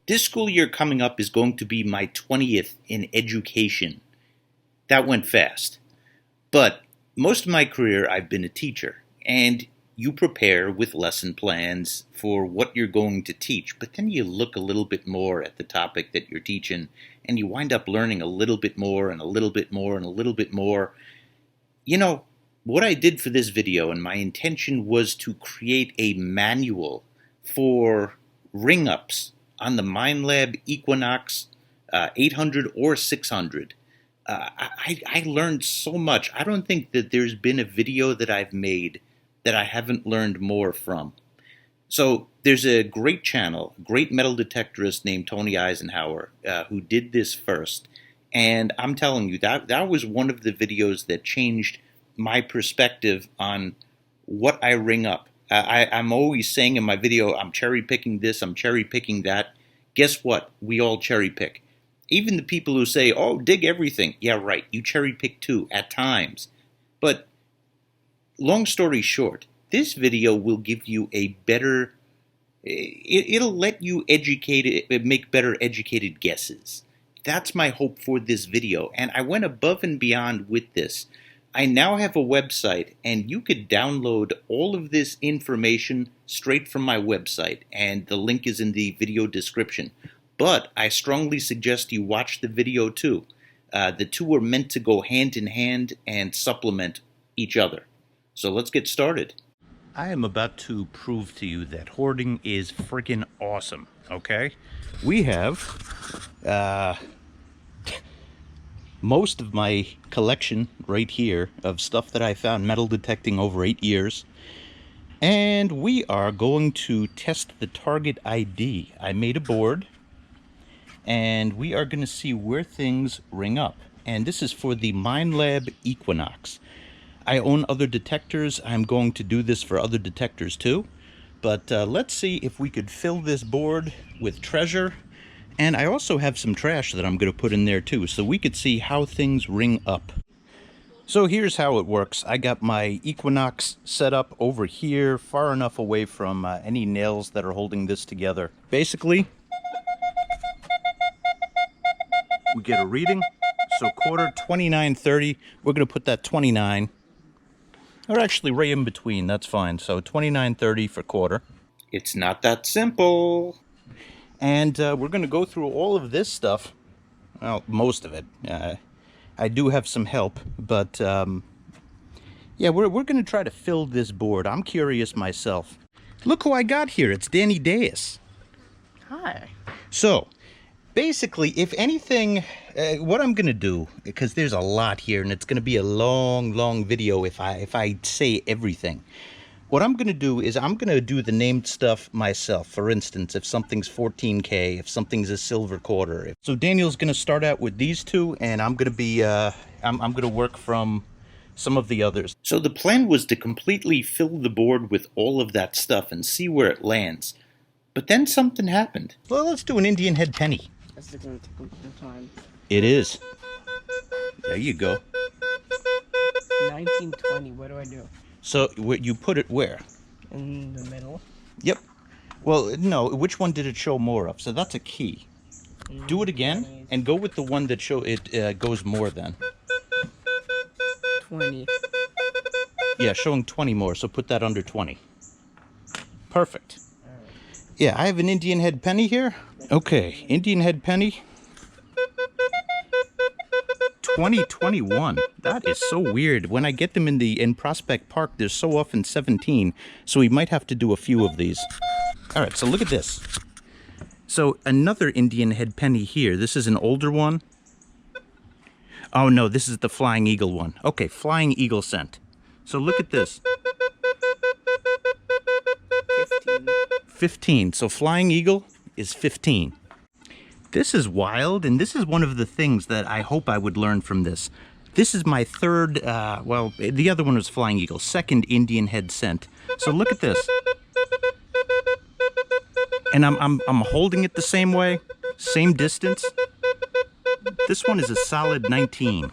This school year coming up is going to be my 20th in education. That went fast. But most of my career I've been a teacher, and you prepare with lesson plans for what you're going to teach, but then you look a little bit more at the topic that you're teaching, and you wind up learning a little bit more and a little bit more and a little bit more. You know, what I did for this video, and my intention was to create a manual for ring-ups on the Minelab Equinox 800 or 600. I learned so much. I don't think that there's been a video that I've made that I haven't learned more from. So there's a great channel, a great metal detectorist named Tony Eisenhower, who did this first. And I'm telling you, that was one of the videos that changed my perspective on what I ring up. I'm always saying in my video, I'm cherry picking this, I'm cherry picking that. Guess what? We all cherry pick. Even the people who say, oh, dig everything. Yeah, right. You cherry pick too, at times. But long story short, this video will give you a better, it'll let you make better educated guesses. That's my hope for this video. And I went above and beyond with this. I now have a website, and you could download all of this information straight from my website, and the link is in the video description. But I strongly suggest you watch the video too. The two are meant to go hand in hand and supplement each other. So let's get started. I am about to prove to you that hoarding is freaking awesome, okay? We have most of my collection right here of stuff that I found metal detecting over 8 years. And we are going to test the target ID. I made a board, and we are going to see where things ring up. And this is for the Minelab Equinox. I own other detectors. I'm going to do this for other detectors too. But let's see if we could fill this board with treasure. And I also have some trash that I'm going to put in there too, so we could see how things ring up. So here's how it works. I got my Equinox set up over here, far enough away from any nails that are holding this together. Basically, we get a reading. So quarter 29.30. We're going to put that 29. Or actually right in between, that's fine. So 29.30 for quarter. It's not that simple. And we're going to go through all of this stuff. Well, most of it. I do have some help, but yeah, we're going to try to fill this board. I'm curious myself. Look who I got here. It's Danny Deus. Hi. So, basically, if anything, what I'm going to do, because there's a lot here, and it's going to be a long video if I say everything. What I'm going to do is I'm going to do the named stuff myself. For instance, if something's 14K, if something's a silver quarter. So Daniel's going to start out with these two, and I'm going to be, I'm going to work from some of the others. So the plan was to completely fill the board with all of that stuff and see where it lands. But then something happened. Well, let's do an Indian head penny. That's going to take a bit of time. It is. There you go. 1920, what do I do? So you put it where? In the middle. Yep. Well, no, which one did it show more of? So that's a key. Do it again and go with the one that goes more then. 20. Yeah, showing 20 more, so put that under 20. Perfect. Yeah, I have an Indian head penny here. Okay, Indian head penny. 2021. That is so weird. When I get them in Prospect Park, they're so often 17, so we might have to do a few of these. All right, so look at this. So another Indian head penny here. This is an older one. Oh no, this is the Flying Eagle one. Okay, Flying Eagle scent. So look at this. 15. So Flying Eagle is 15. This is wild, and this is one of the things that I hope I would learn from this. This is my third, well, the other one was Flying Eagle, second Indian head scent. So look at this. And I'm holding it the same way, same distance. This one is a solid 19.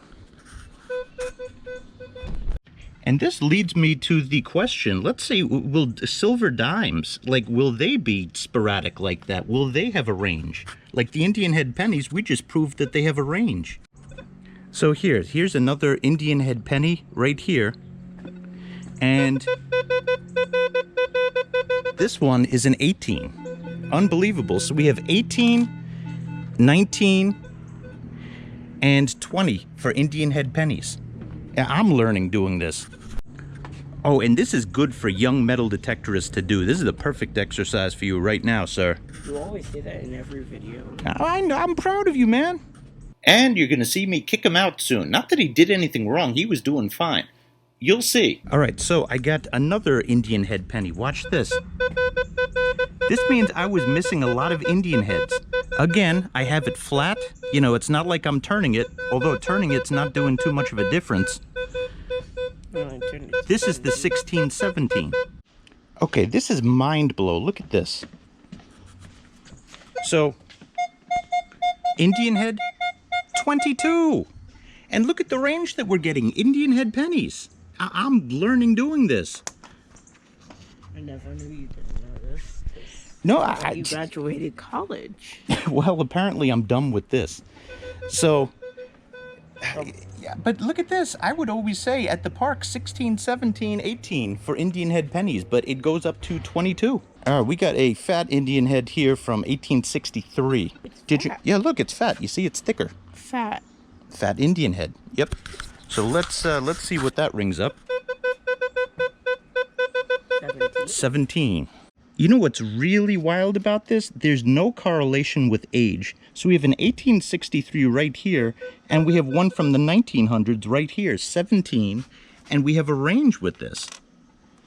And this leads me to the question, let's say, will silver dimes, like, will they be sporadic like that? Will they have a range? Like the Indian head pennies, we just proved that they have a range. So here's another Indian head penny right here. And this one is an 18. Unbelievable. So we have 18, 19, and 20 for Indian head pennies. I'm learning doing this. Oh, and this is good for young metal detectorists to do. This is the perfect exercise for you right now, sir. You always say that in every video. I know, I'm proud of you, man. And you're going to see me kick him out soon. Not that he did anything wrong. He was doing fine. You'll see. All right, so I got another Indian head penny. Watch this. This means I was missing a lot of Indian heads. Again, I have it flat. You know, it's not like I'm turning it, although turning it's not doing too much of a difference. This is the 1617. Okay, this is mind blow. Look at this. So, Indian head, 22. And look at the range that we're getting. Indian head pennies. I'm learning doing this. I never knew you didn't know this. No, You graduated college. Well, apparently I'm done with this. So, yeah, but look at this. I would always say at the park 16, 17, 18 for Indian head pennies, but it goes up to 22. All right, we got a fat Indian head here from 1863. Did you? Yeah, look, it's fat. You see, it's thicker. Fat. Fat Indian head. Yep. So let's see what that rings up. 17. You know what's really wild about this? There's no correlation with age. So we have an 1863 right here, and we have one from the 1900s right here, 17, and we have a range with this.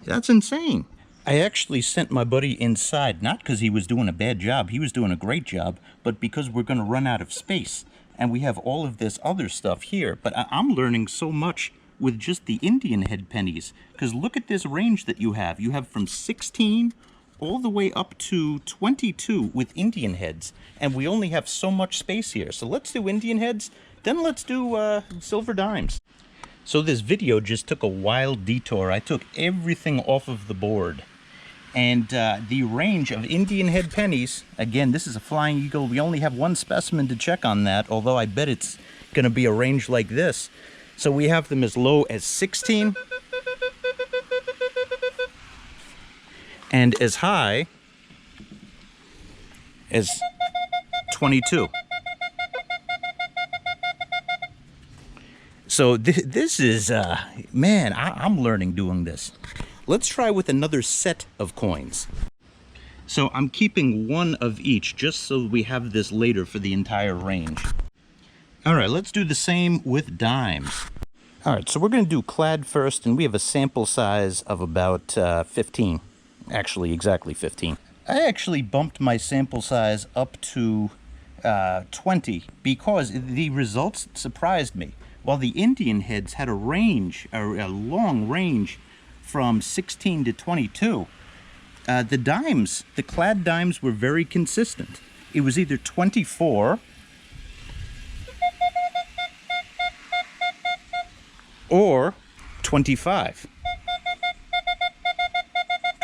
That's insane. I actually sent my buddy inside, not because he was doing a bad job, he was doing a great job, but because we're going to run out of space. And we have all of this other stuff here, but I'm learning so much with just the Indian head pennies, because look at this range that you have. You have from 16 all the way up to 22 with Indian heads, and we only have so much space here. So let's do Indian heads, then let's do silver dimes. So this video just took a wild detour. I took everything off of the board. And the range of Indian head pennies, again, this is a Flying Eagle. We only have one specimen to check on that, although I bet it's going to be a range like this. So we have them as low as 16 and as high as 22. So this is, man, I'm learning doing this. Let's try with another set of coins. So I'm keeping one of each just so we have this later for the entire range. All right, let's do the same with dimes. All right, so we're going to do clad first, and we have a sample size of about 15. Actually, exactly 15. I actually bumped my sample size up to 20 because the results surprised me. While the Indian heads had a range, a long range, from 16 to 22, the dimes, the clad dimes, were very consistent. It was either 24 or 25.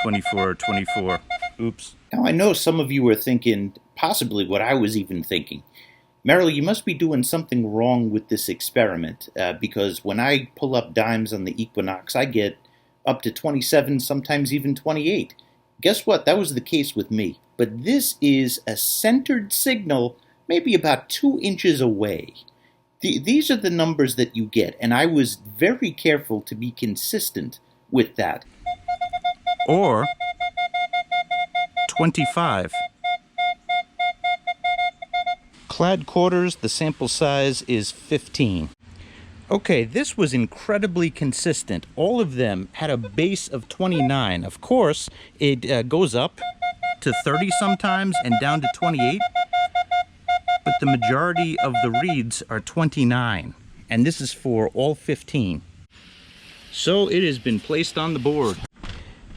24, 24. Oops. Now I know some of you are thinking possibly what I was even thinking. Merrill, you must be doing something wrong with this experiment, because when I pull up dimes on the Equinox, I get up to 27, sometimes even 28. Guess what? That was the case with me. But this is a centered signal, maybe about 2 inches away. These are the numbers that you get, and I was very careful to be consistent with that. Or 25. Clad quarters, the sample size is 15. Okay, this was incredibly consistent. All of them had a base of 29. Of course, it goes up to 30 sometimes and down to 28. But the majority of the reads are 29. And this is for all 15. So it has been placed on the board.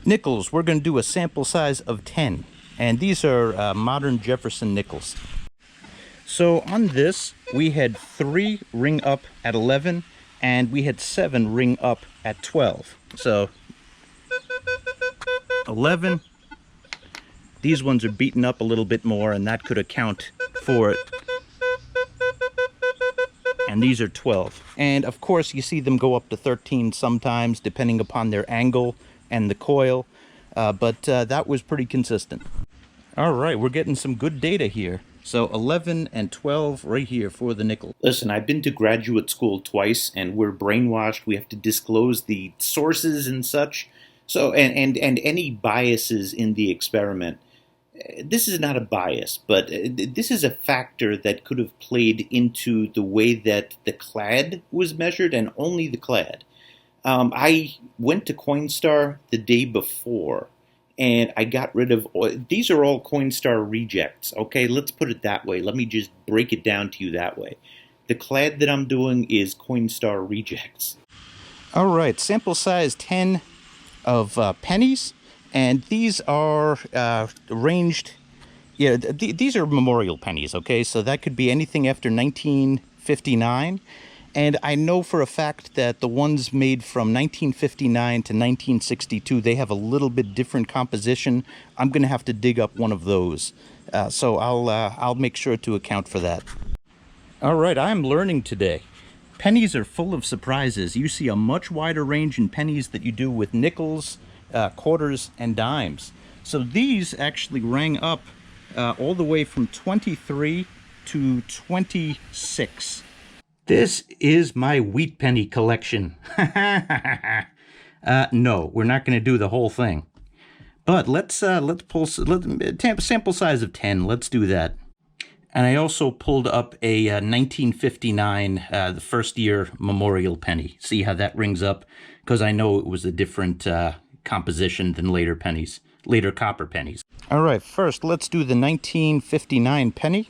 Nickels, we're going to do a sample size of 10. And these are modern Jefferson nickels. So on this, we had 3 ring up at 11, and we had 7 ring up at 12. So 11. These ones are beaten up a little bit more, and that could account for it. And these are 12. And of course, you see them go up to 13 sometimes, depending upon their angle and the coil. But that was pretty consistent. All right, we're getting some good data here. So 11 and 12 right here for the nickel. Listen, I've been to graduate school twice, and we're brainwashed. We have to disclose the sources and such. So, and any biases in the experiment. This is not a bias, but this is a factor that could have played into the way that the clad was measured, and only the clad. I went to Coinstar the day before, and I got rid of these are all Coinstar rejects. Okay, let's put it that way. Let me just break it down to you that way. The clad that I'm doing is Coinstar rejects. All right, sample size 10 of pennies. And these are arranged, yeah, these are memorial pennies, okay? So that could be anything after 1959. And I know for a fact that the ones made from 1959 to 1962, they have a little bit different composition. I'm going to have to dig up one of those. So I'll make sure to account for that. All right, I'm learning today. Pennies are full of surprises. You see a much wider range in pennies than you do with nickels, quarters, and dimes. So these actually rang up all the way from 23 to 26. This is my wheat penny collection. No, we're not going to do the whole thing. But let's pull sample size of 10. Let's do that. And I also pulled up a 1959, the first year memorial penny. See how that rings up? Because I know it was a different composition than later pennies, later copper pennies. All right, first let's do the 1959 penny.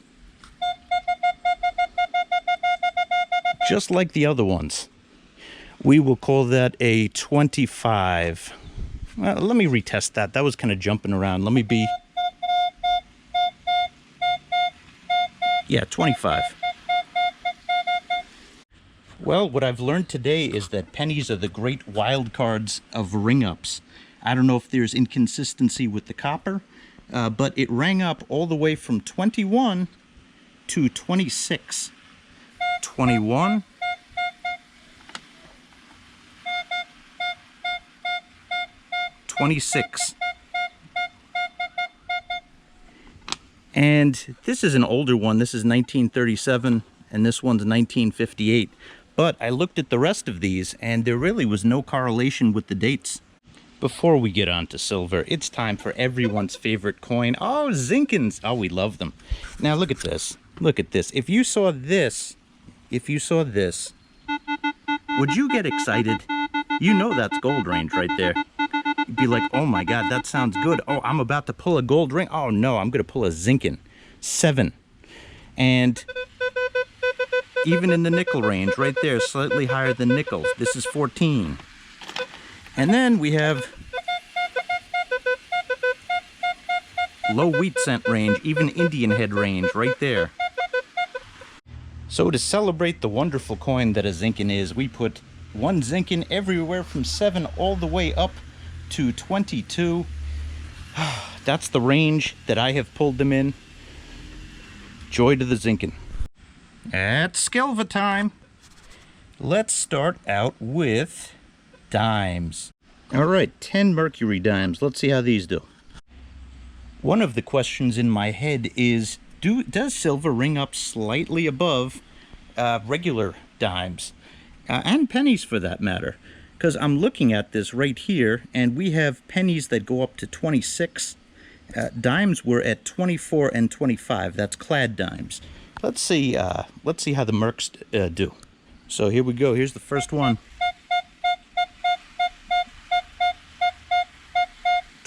Just like the other ones. We will call that a 25. Well, let me retest that. That was kind of jumping around. Let me be... Yeah, 25. Well, what I've learned today is that pennies are the great wild cards of ring-ups. I don't know if there's inconsistency with the copper, but it rang up all the way from 21 to 26. 21. 26. And this is an older one. This is 1937, and this one's 1958. But I looked at the rest of these, and there really was no correlation with the dates. Before we get on to silver, it's time for everyone's favorite coin. Oh, Zinkins! Oh, we love them. Now look at this. Look at this. If you saw this, would you get excited? You know that's gold range right there. You'd be like, oh my God, that sounds good. Oh, I'm about to pull a gold ring. Oh no, I'm going to pull a Zinkin. 7. And even in the nickel range, right there, slightly higher than nickels. This is 14. And then we have low wheat cent range, even Indian head range, right there. So to celebrate the wonderful coin that a Zinkin is, we put one Zinkin everywhere from 7 all the way up to 22. That's the range that I have pulled them in. Joy to the Zinkin. It's Skilva time. Let's start out with dimes. All right, 10 mercury dimes. Let's see how these do. One of the questions in my head is, does silver ring up slightly above regular dimes? And pennies for that matter. Because I'm looking at this right here, and we have pennies that go up to 26. Dimes were at 24 and 25. That's clad dimes. Let's see how the Mercs do. So here we go. Here's the first one.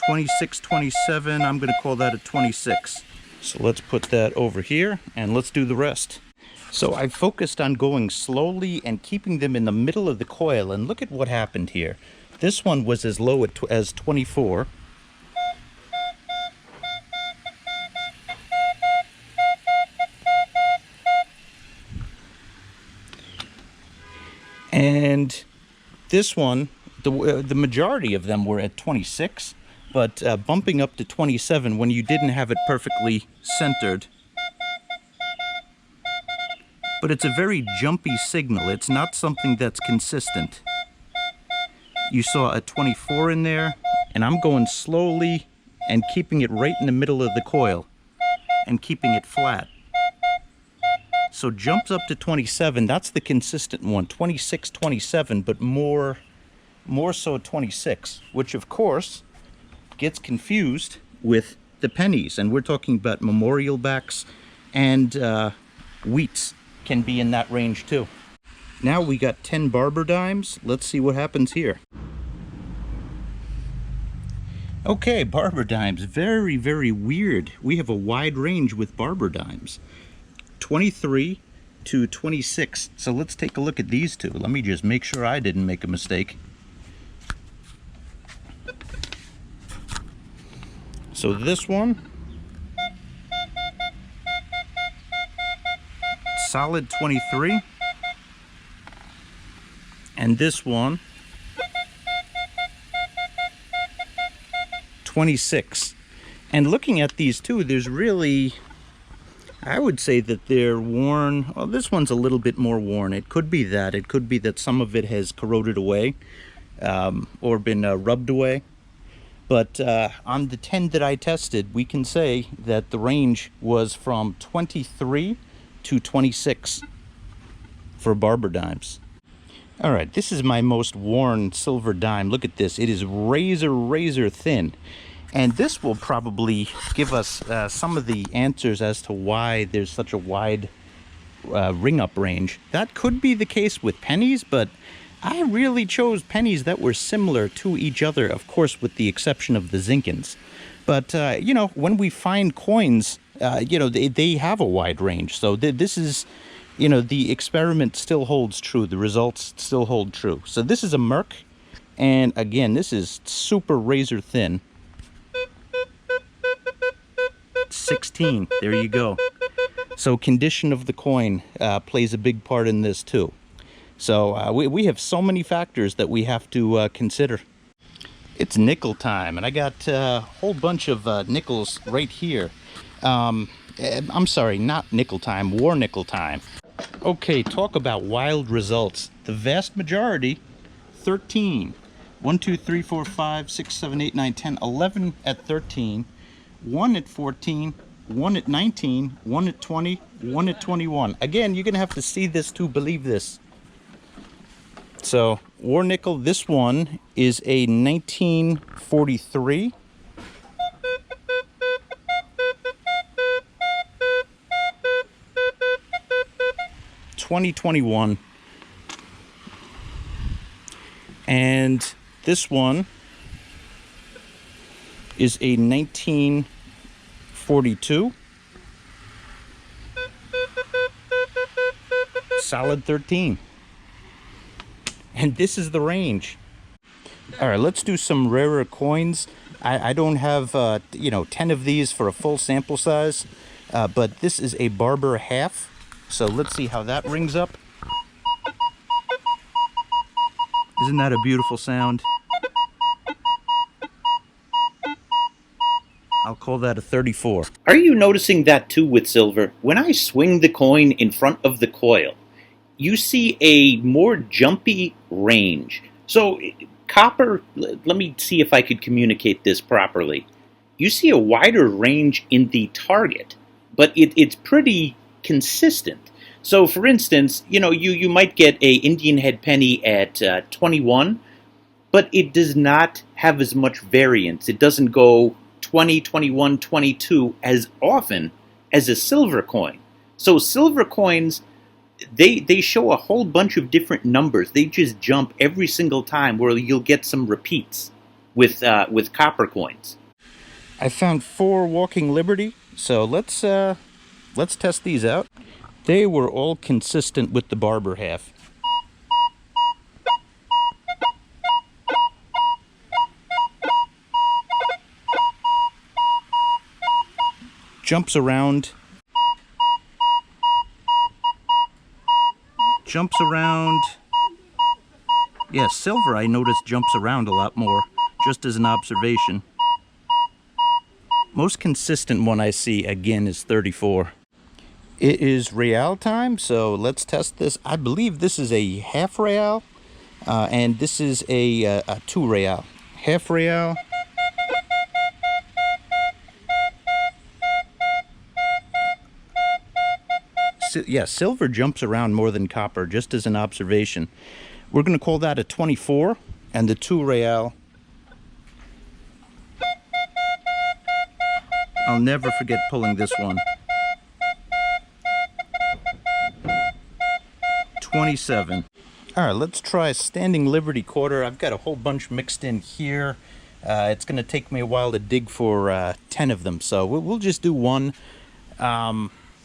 26, 27. I'm going to call that a 26. So let's put that over here, and let's do the rest. So I focused on going slowly and keeping them in the middle of the coil, and look at what happened here. This one was as low as 24. And this one, the majority of them were at 26, but bumping up to 27 when you didn't have it perfectly centered. But it's a very jumpy signal. It's not something that's consistent. You saw a 24 in there, and I'm going slowly and keeping it right in the middle of the coil and keeping it flat. So jumps up to 27, that's the consistent one. 26, 27, but more so 26, which of course gets confused with the pennies. And we're talking about memorial backs, and wheats can be in that range too. Now we got 10 barber dimes. Let's see what happens here. Okay, barber dimes, very, very weird. We have a wide range with barber dimes. 23 to 26. So let's take a look at these two. Let me just make sure I didn't make a mistake. So this one, solid 23. And this one, 26. And looking at these two, there's really, I would say that they're worn. Well, this one's a little bit more worn. It could be that. It could be that some of it has corroded away or been rubbed away. But on the 10 that I tested, we can say that the range was from 23 to 26 for barber dimes. All right, this is my most worn silver dime. Look at this. It is razor, razor thin. And this will probably give us some of the answers as to why there's such a wide ring-up range. That could be the case with pennies, but I really chose pennies that were similar to each other, of course, with the exception of the Zinkins. But, you know, when we find coins, you know, they have a wide range. So this is, you know, the experiment still holds true. The results still hold true. So this is a Merc. And again, this is super razor thin. 16, there you go. So condition of the coin plays a big part in this too. So we have so many factors that we have to consider. It's nickel time, and I got a whole bunch of nickels right here. I'm sorry, not nickel time, war nickel time. Okay, talk about wild results. The vast majority, 13. 1, 2, 3, 4, 5, 6, 7, 8, 9, 10, 11 at 13. 1 at 14, 1 at 19, 1 at 20, 1 at 21. Again, you're going to have to see this to believe this. So, war nickel, this one is a 1943. $20.21. And this one is a 1942. Solid 13. And this is the range. All right, let's do some rarer coins. I don't have, you know, 10 of these for a full sample size, but this is a barber half. So let's see how that rings up. Isn't that a beautiful sound? I'll call that a 34. Are you noticing that too with silver? When I swing the coin in front of the coil, you see a more jumpy range. So copper, let me see if I could communicate this properly. You see a wider range in the target, but it's pretty consistent. So for instance, you know, you might get a Indian head penny at 21, but it does not have as much variance. It doesn't go 20, 21, 22 as often as a silver coin. So silver coins, they show a whole bunch of different numbers. They just jump every single time, where you'll get some repeats with copper coins. I found 4 Walking Liberty, so let's test these out. They were all consistent with the barber half. Jumps around. Jumps around Yeah, silver I noticed jumps around a lot more, just as an observation. Most consistent one I see, again, is 34. It is real time, so let's test this. I believe this is a half real, and this is a 2 real. Half real. Yeah, silver jumps around more than copper, just as an observation. We're going to call that a 24, and the 2 real. I'll never forget pulling this one. 27. All right, let's try standing Liberty quarter. I've got a whole bunch mixed in here. It's going to take me a while to dig for 10 of them, so we'll just do one.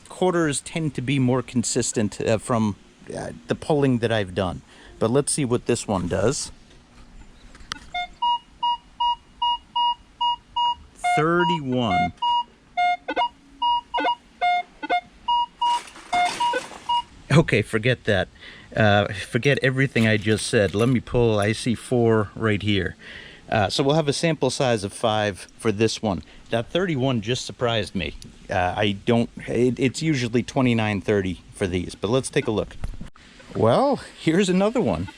Quarters tend to be more consistent from the pulling that I've done. But let's see what this one does. 31. Okay, forget that. Forget everything I just said. Let me pull. I see 4 right here. So we'll have a sample size of 5 for this one. That 31 just surprised me. It's usually 29, 30 for these, but let's take a look. Well, here's another one.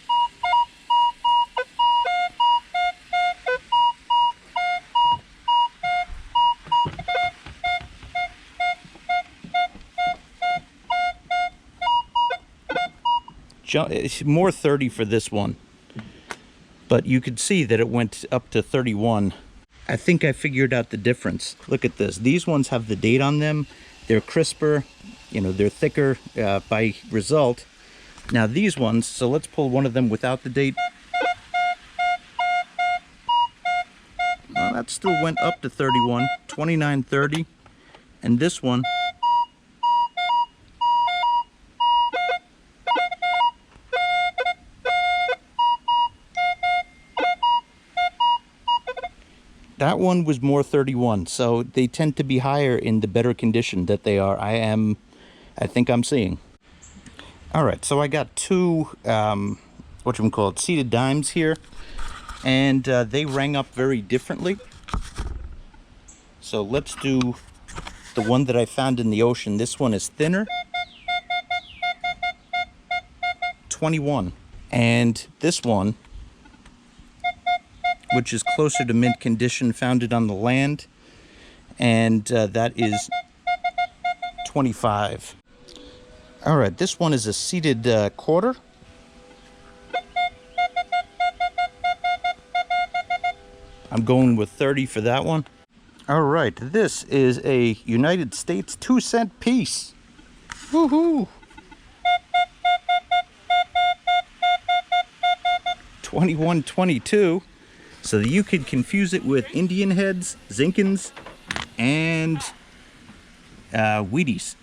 It's more 30 for this one, but you could see that it went up to 31. I think I figured out the difference. Look at this. These ones have the date on them. They're crisper, they're thicker by result. Now these ones, so let's pull one of them without the date. Well, that still went up to 31, 29, 30. And this one, that one was more 31, so they tend to be higher in the better condition that they are. I think I'm seeing. All right, so I got 2, seated dimes here, and they rang up very differently. So let's do the one that I found in the ocean. This one is thinner, 21, and this one, which is closer to mint condition, found it on the land, and that is 25. All right, this one is a seated quarter. I'm going with 30 for that one. All right, this is a United States 2-cent piece. Woohoo! 21, 22. So that you could confuse it with Indian heads, Zinkins, and Wheaties.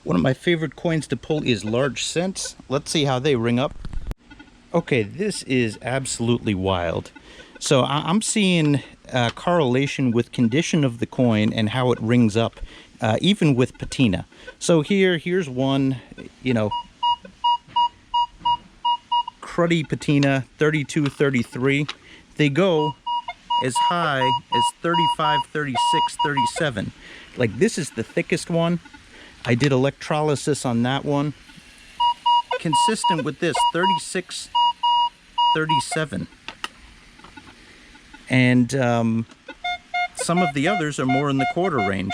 One of my favorite coins to pull is large cents. Let's see how they ring up. Okay, this is absolutely wild. So I'm seeing correlation with condition of the coin and how it rings up, even with patina. So here's one, cruddy patina, 32, 33. They go as high as 35, 36, 37. Like, this is the thickest one. I did electrolysis on that one. Consistent with this, 36, 37. And some of the others are more in the quarter range.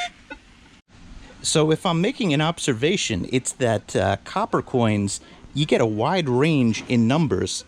So if I'm making an observation, it's that copper coins, you get a wide range in numbers.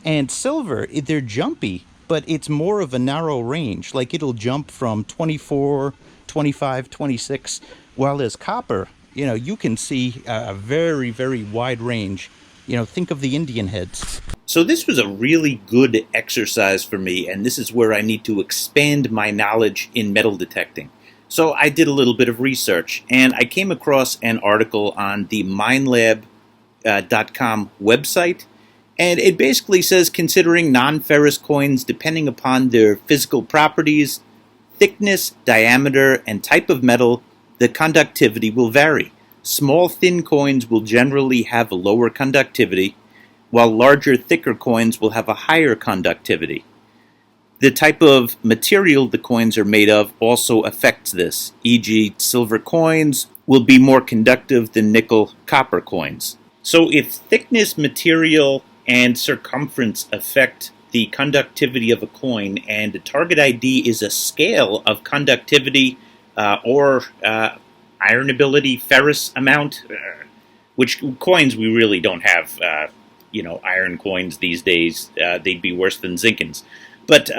And silver, they're jumpy, but it's more of a narrow range. Like, it'll jump from 24, 25, 26, while as copper, you can see a very, very wide range. Think of the Indian heads. So this was a really good exercise for me, and this is where I need to expand my knowledge in metal detecting. So I did a little bit of research, and I came across an article on the Minelab.com website, and it basically says, considering non-ferrous coins depending upon their physical properties, thickness, diameter, and type of metal, the conductivity will vary. Small, thin coins will generally have a lower conductivity, while larger, thicker coins will have a higher conductivity. The type of material the coins are made of also affects this, e.g. silver coins will be more conductive than nickel-copper coins. So if thickness, material, and circumference affect the conductivity of a coin, and the target ID is a scale of conductivity or ironability, ferrous amount, which coins we really don't have, iron coins these days. They'd be worse than Zinkins. But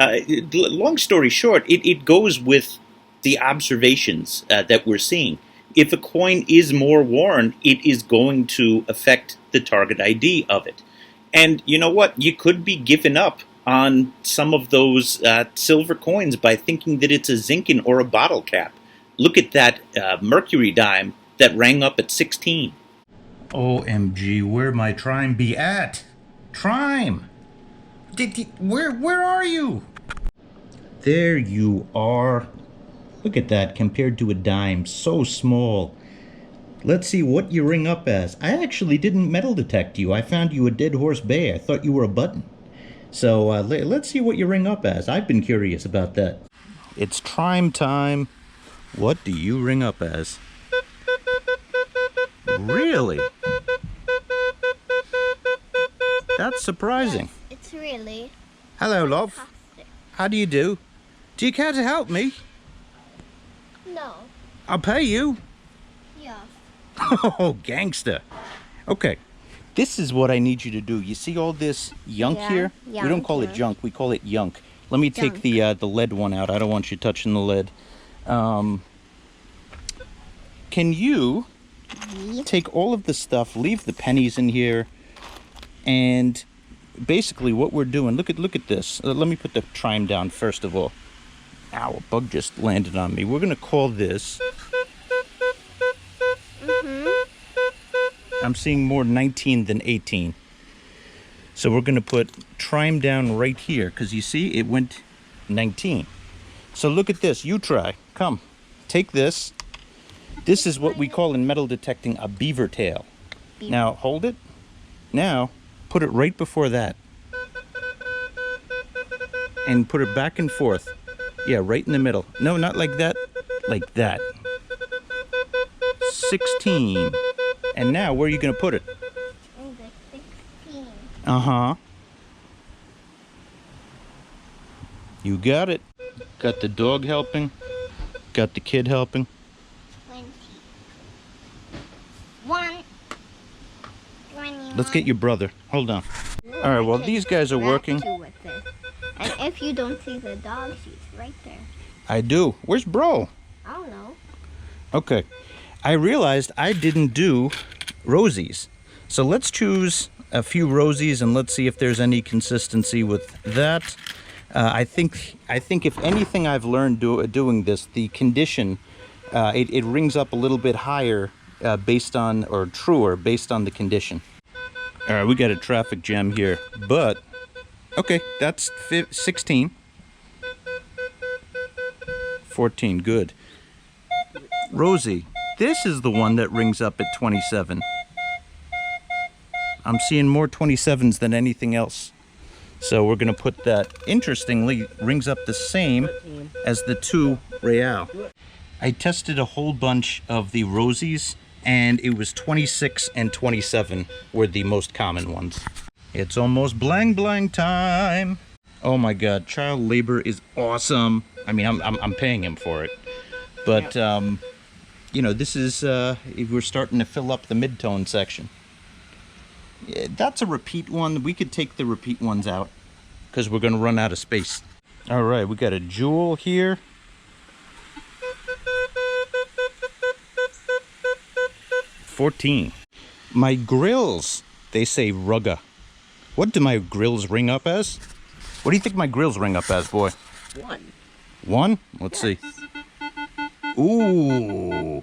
long story short, it goes with the observations that we're seeing. If a coin is more worn, it is going to affect the target ID of it. And you know what? You could be giving up on some of those silver coins by thinking that it's a Zinkin or a bottle cap. Look at that mercury dime that rang up at 16. OMG, where my Trime be at? Trime! Where are you? There you are. Look at that compared to a dime. So small. Let's see what you ring up as. I actually didn't metal detect you. I found you a dead horse bay. I thought you were a button. So let's see what you ring up as. I've been curious about that. It's Trime time. What do you ring up as? Really? That's surprising. Yes, it's really. Hello, love. Fantastic. How do you do? Do you care to help me? No. I'll pay you. Yes. Oh, gangster. Okay, this is what I need you to do. You see all this yunk here? We don't call it junk, we call it yunk. Let me take the lead one out. I don't want you touching the lead. Can you take all of the stuff, leave the pennies in here, and basically what we're doing, look at this. Let me put the Trime down first of all. Ow, a bug just landed on me. We're going to call this... I'm seeing more 19 than 18. So we're going to put Trime down right here, because you see, it went 19. So look at this. You try. Come. Take this. This is what we call in metal detecting a beaver tail. Now, hold it. Now, put it right before that. And put it back and forth. Yeah, right in the middle. No, not like that. Like that. 16. And now, where are you going to put it? In the 16. Uh-huh. You got it. Got the dog helping. Got the kid helping. 20. 1. 21. Let's get your brother. Hold on. All right, well, these guys are working. With this. And if you don't see the dog, she's right there. I do. Where's Bro? I don't know. Okay. I realized I didn't do rosies. So let's choose a few rosies and let's see if there's any consistency with that. I think if anything I've learned doing this, the condition, it rings up a little bit higher based on, or truer, based on the condition. All right, we got a traffic jam here, but, okay, that's 16. 14, good. Rosie, this is the one that rings up at 27. I'm seeing more 27s than anything else. So we're going to put that, interestingly, rings up the same as the 2 Real. I tested a whole bunch of the Rosies, and it was 26 and 27 were the most common ones. It's almost blang blang time. Oh my God, child labor is awesome. I mean, I'm paying him for it. But, you know, this is, we're starting to fill up the mid-tone section. That's a repeat one. We could take the repeat ones out because we're going to run out of space. All right, we got a jewel here. $14. My grills, they say rugga. What do my grills ring up as? What do you think my grills ring up as, boy? 1. 1? Let's see. Ooh.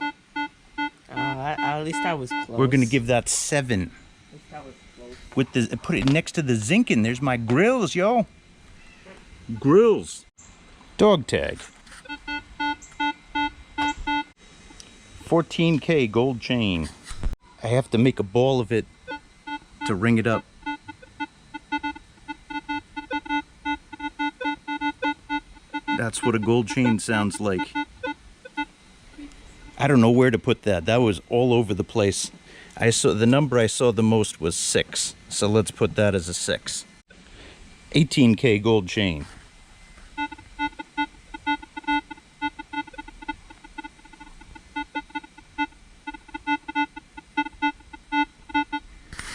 At least I was close. We're going to give that 7. At least I was close. With the, put it next to the Zinkin. There's my grills, yo. Grills. Dog tag. 14K gold chain. I have to make a ball of it to ring it up. That's what a gold chain sounds like. I don't know where to put that. That was all over the place. The number I saw the most was 6. So let's put that as a 6. 18K gold chain.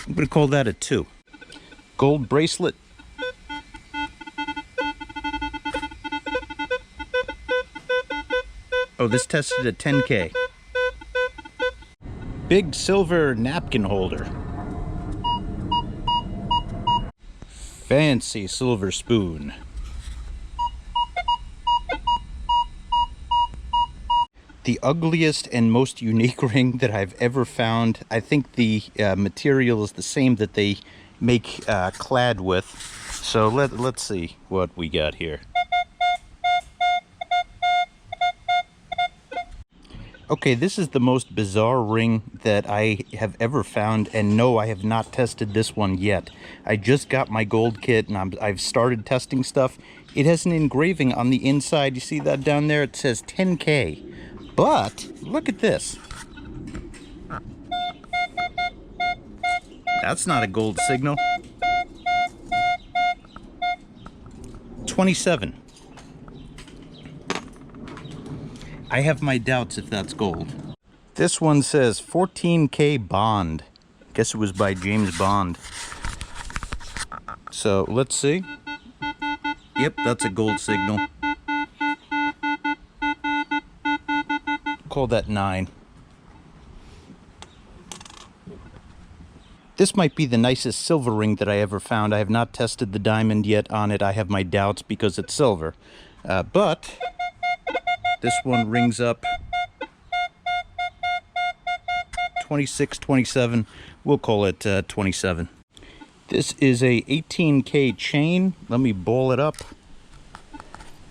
I'm going to call that a 2. Gold bracelet. Oh, this tested at 10K. Big silver napkin holder. Fancy silver spoon. The ugliest and most unique ring that I've ever found. I think the material is the same that they make clad with. So let's see what we got here. Okay, this is the most bizarre ring that I have ever found, and no, I have not tested this one yet. I just got my gold kit, and I've started testing stuff. It has an engraving on the inside. You see that down there? It says 10K. But, look at this. That's not a gold signal. 27. I have my doubts if that's gold. This one says 14K Bond. Guess it was by James Bond. So let's see. Yep, that's a gold signal. Call that 9. This might be the nicest silver ring that I ever found. I have not tested the diamond yet on it. I have my doubts because it's silver. But this one rings up 26, 27. We'll call it 27. This is a 18K chain. Let me ball it up.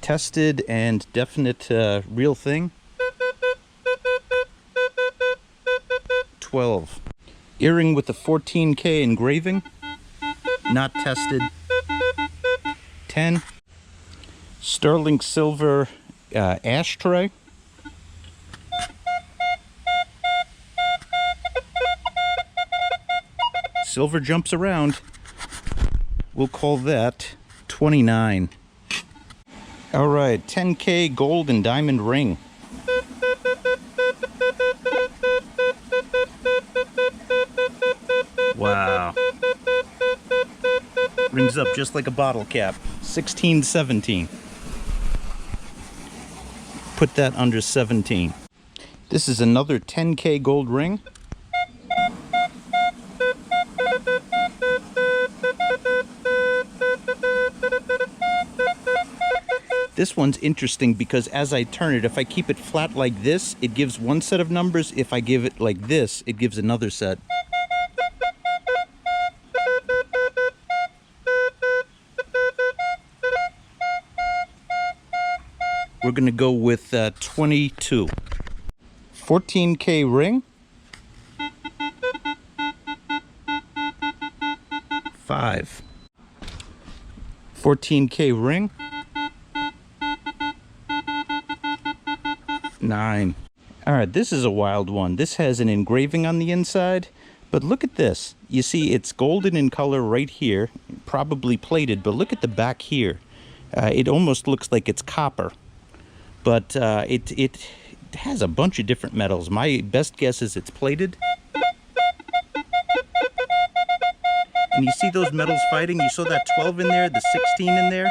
Tested and definite real thing. 12. Earring with a 14K engraving. Not tested. 10. Sterling silver ashtray. Silver jumps around. We'll call that 29. All right, 10K gold and diamond ring. Wow. Rings up just like a bottle cap. 16, 17. Put that under 17. This is another 10K gold ring. This one's interesting because as I turn it, if I keep it flat like this, it gives one set of numbers. If I give it like this, it gives another set. We're going to go with 22. 14K ring. 5. 14K ring. 9. Alright, this is a wild one. This has an engraving on the inside, but look at this. You see it's golden in color right here, probably plated, but look at the back here. It almost looks like it's copper. But it has a bunch of different metals. My best guess is it's plated. And you see those metals fighting? You saw that 12 in there, the 16 in there?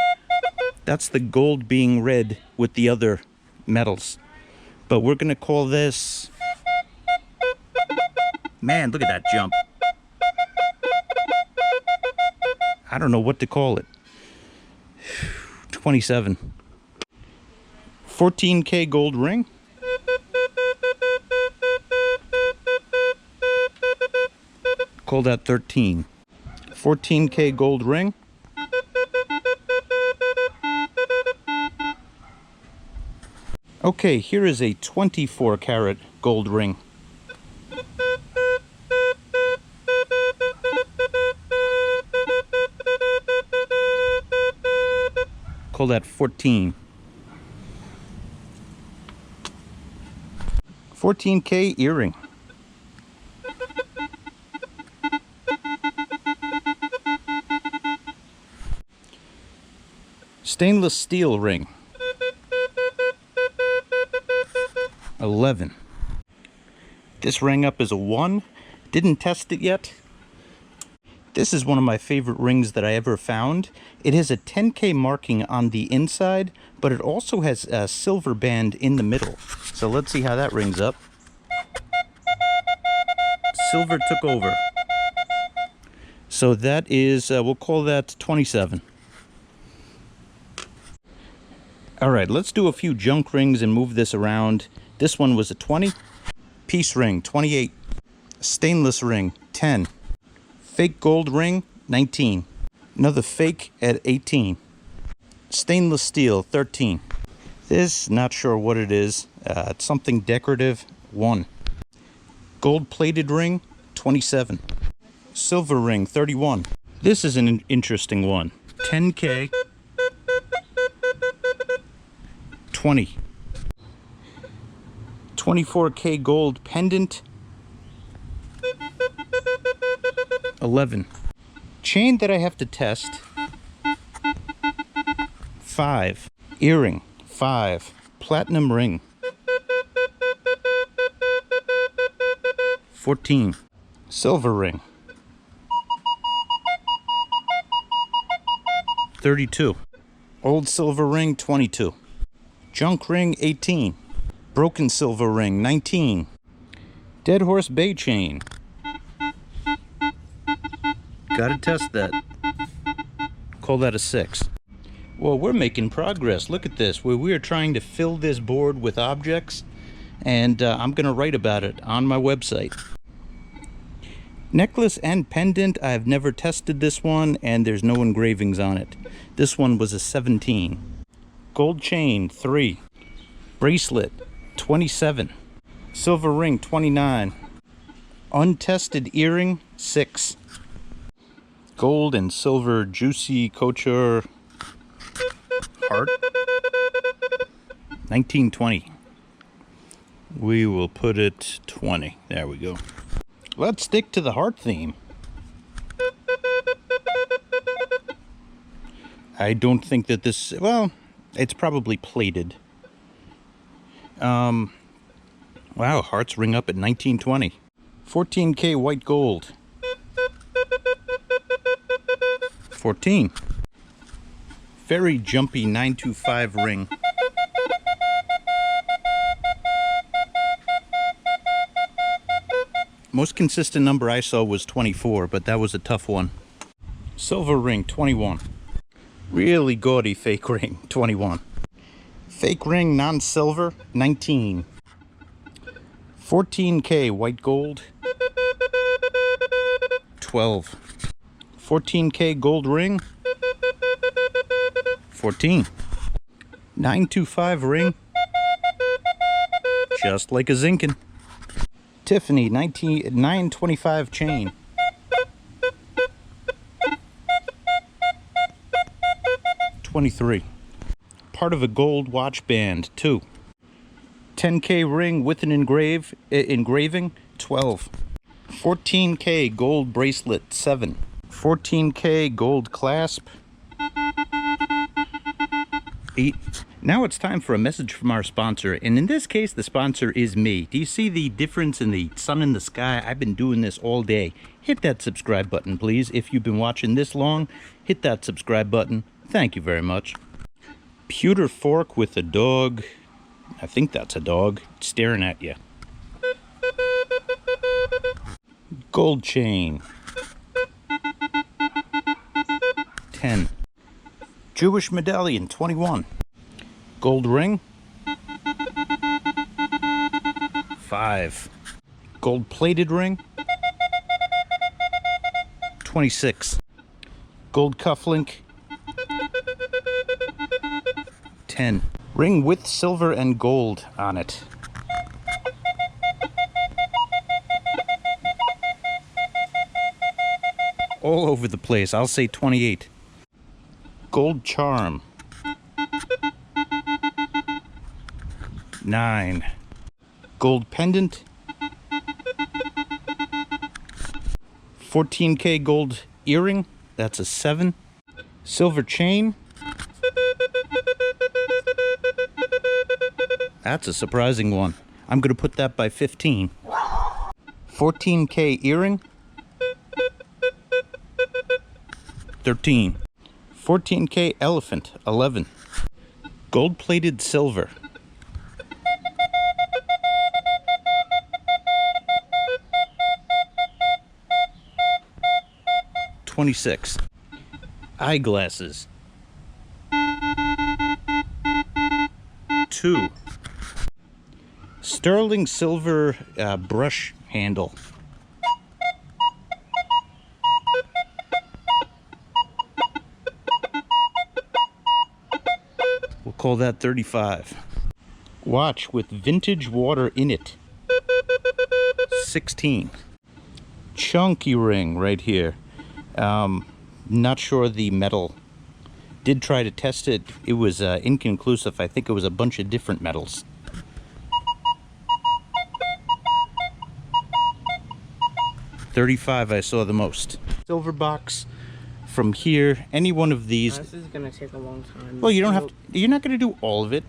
That's the gold being red with the other metals. But we're going to call this... Man, look at that jump. I don't know what to call it. 27. 14K gold ring. Call that 13. 14K gold ring. Okay, here is a 24 karat gold ring. Call that 14. 14K earring. Stainless steel ring. 11. This rang up as a 1. Didn't test it yet. This is one of my favorite rings that I ever found. It has a 10K marking on the inside, but it also has a silver band in the middle. So let's see how that rings up. Silver took over. So that is, we'll call that 27. Alright, let's do a few junk rings and move this around. This one was a 20. Piece ring, 28. Stainless ring, 10. Fake gold ring, 19. Another fake at 18. Stainless steel, 13. This, not sure what it is. It's something decorative, 1. Gold plated ring, 27. Silver ring, 31. This is an interesting one. 10K. 20. 24K gold pendant. 11. Chain that I have to test. 5. Earring. 5. Platinum ring. 14. Silver ring. 32. Old silver ring, 22. Junk ring, 18. Broken silver ring, 19. Dead Horse Bay chain. Gotta test that. Call that a 6. Well, we're making progress. Look at this. We are trying to fill this board with objects, and I'm going to write about it on my website. Necklace and pendant, I've never tested this one, and there's no engravings on it. This one was a 17. Gold chain, 3. Bracelet, 27. Silver ring, 29. Untested earring, 6. Gold and silver juicy couture heart, 1920. We will put it 20. There we go. Let's stick to the heart theme. I don't think that this, well, it's probably plated. Wow, hearts ring up at 1920. 14K white gold. 14. Very jumpy 925 ring. Most consistent number I saw was 24, but that was a tough one. Silver ring, 21. Really gaudy fake ring, 21. Fake ring, non-silver, 19. 14K white gold, 12. 14K gold ring, 14. 925 ring, just like a Zinkin. Tiffany 925 chain. 23. Part of a gold watch band, 2. 10K ring with an engraving, 12. 14K gold bracelet, 7. 14K gold clasp, 8. Now it's time for a message from our sponsor, and in this case the sponsor is me. Do you see the difference in the sun in the sky? I've been doing this all day. Hit that subscribe button, please. If you've been watching this long, hit that subscribe button. Thank you very much. Pewter fork with a dog. I think that's a dog staring at you. Gold chain. 10. Jewish medallion, 21. Gold ring. 5. Gold plated ring. 26. Gold cufflink. 10. Ring with silver and gold on it. All over the place. I'll say 28. Gold charm. 9. Gold pendant. 14K gold earring. That's a 7. Silver chain. That's a surprising one. I'm going to put that by 15. 14K earring. 13. 14K elephant. 11. Gold-plated silver. 26. Eyeglasses. 2. Sterling silver brush handle. We'll call that 35. Watch with vintage water in it. 16. Chunky ring right here. Not sure the metal. Did try to test it. It was inconclusive. I think it was a bunch of different metals. 35 I saw the most. Silver box from here. Any one of these. This is gonna take a long time. Well, you don't have to. You're not going to do all of it,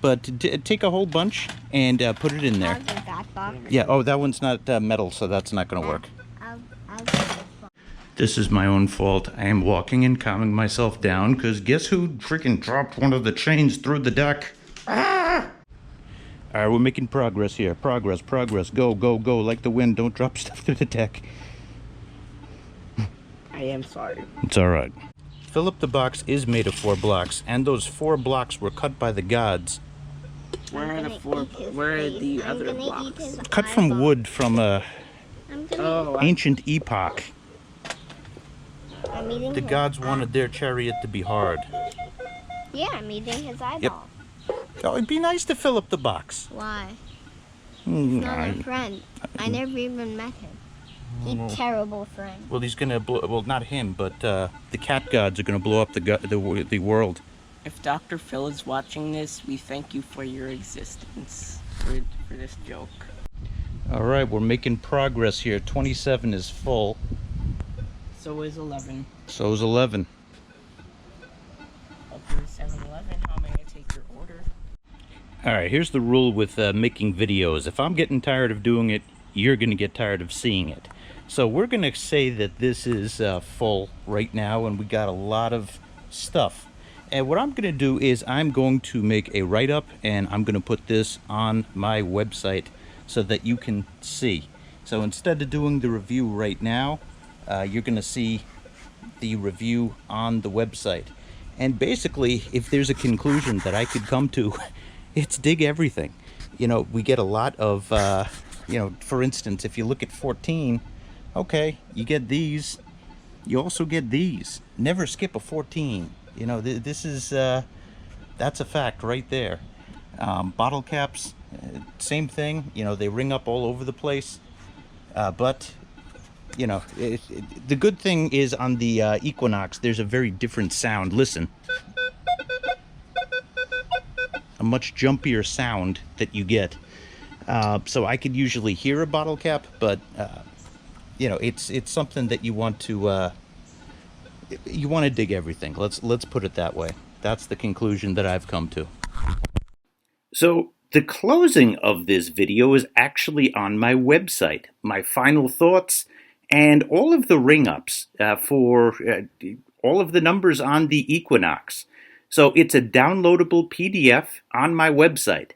but take a whole bunch and put it in there. I'll get that box. Yeah. Oh, that one's not metal, so that's not going to work. I'll get this box. This is my own fault. I am walking and calming myself down because guess who freaking dropped one of the chains through the deck? Ah! All right, we're making progress here. Progress. Go, go, go. Like the wind. Don't drop stuff through the deck. I am sorry. It's all right. Philip the box is made of 4 blocks, and those 4 blocks were cut by the gods. Where are the four? Where are the other blocks? Cut from wood from a Oh, ancient epoch. I'm eating The his gods wanted their chariot to be hard. Yeah, I'm eating his eyeball. Oh, it'd be nice to fill up the box. Why? Mm, Not I- a friend. I never even met him. He's a terrible friend. Well, he's gonna blow. Well, not him, but the cat gods are gonna blow up the world. if Dr. Phil is watching this, we thank you for your existence for this joke. All right, we're making progress here. 27 is full. So is 11. So is 11. Up to 7-Eleven, how may I take your order? All right, here's the rule with making videos. If I'm getting tired of doing it, you're gonna get tired of seeing it. So we're gonna say that this is full right now, and we got a lot of stuff. And what I'm gonna do is I'm going to make a write-up, and I'm gonna put this on my website so that you can see. So instead of doing the review right now, you're gonna see the review on the website. And basically, if there's a conclusion that I could come to, it's dig everything. You know, we get a lot of, you know, for instance, if you look at 14, okay, you get these. You also get these. Never skip a 14. You know, this is, that's a fact right there. Bottle caps, same thing. You know, they ring up all over the place. But, you know, the good thing is on the Equinox, there's a very different sound. Listen. A much jumpier sound that you get. So I could usually hear a bottle cap, but you know, it's something that you want to dig everything. Let's put it that way. That's the conclusion that I've come to. So the closing of this video is actually on my website. My final thoughts and all of the ring ups for all of the numbers on the Equinox. So it's a downloadable PDF on my website.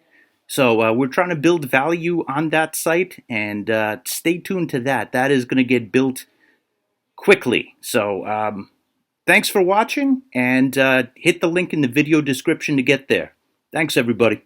So we're trying to build value on that site, and stay tuned to that. That is going to get built quickly. So thanks for watching, and hit the link in the video description to get there. Thanks, everybody.